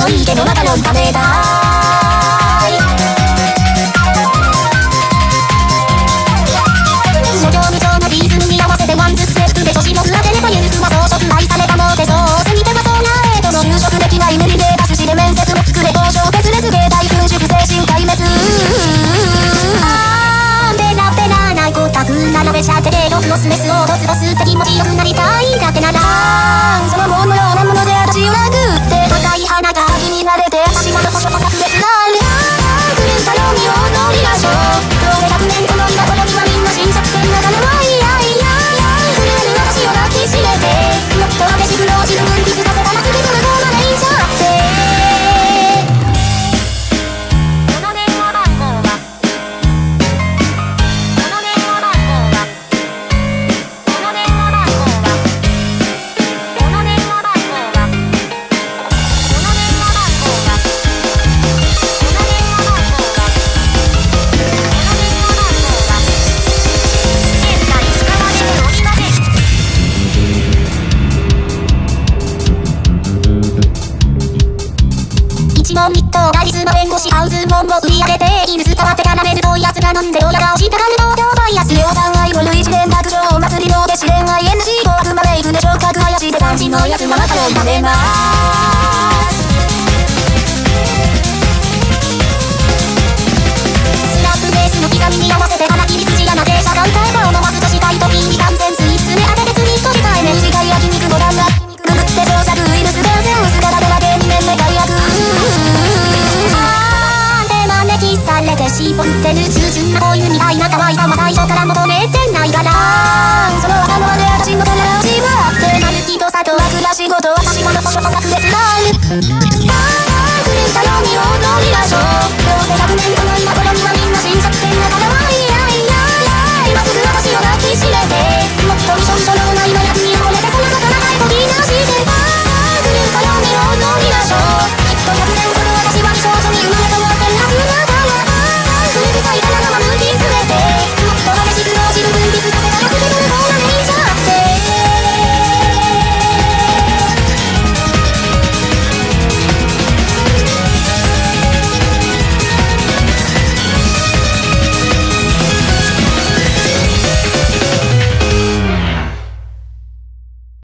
もいいけどマカロン食べたい。諸行無常のリズムに合わせてワンツーステップで女子も当てればゆるくは装飾愛されたモテそう過ぎてはそうなえとも入植できない無理でバスして面接も作れ交渉別々芸大君主精神壊滅。ペラペラなごたく並べちゃってで毒をスメスをドツボスって気持ちよくなりたいんだってならそのものようなもので私を殴って赤い花が先に慣れて足元細々炸裂なる狂ったように踊りましょうどうせ100年この今このにはみんな新作店が金もいやいや震える私を抱きしめてもっと激しく脳汁分泌させたら次来るこまでいっちゃってこの電話番号はこの電話番号はこの電話番号はこの電話番号はこの電話番号はこの電話番号はこの電話番号は現在使われておりません。一問一答カリスマ弁護士ハウズモンを売り上げている伝わってからめるとやつが飲んで親が押したがるの両バイアス量産愛も類似連絡上祭りので試練 ING と悪魔メイクで昇格林で3時のやつがマカロン食べますスラップベースの刻みに合わせて腹切り筋がなでしゃが歌えば思わずとしたいとピンに3センス5つ目当て別に閉じたいね短い焼肉の旦那ググって長尺ウイルス伝染薄からだけ2年目解約で招きされて絞ってる従順な恋みたいな可愛さは最初から求めてないからその朝のまで私のから味わってなる気とさとは暮らしごと私ものこそと炸裂なる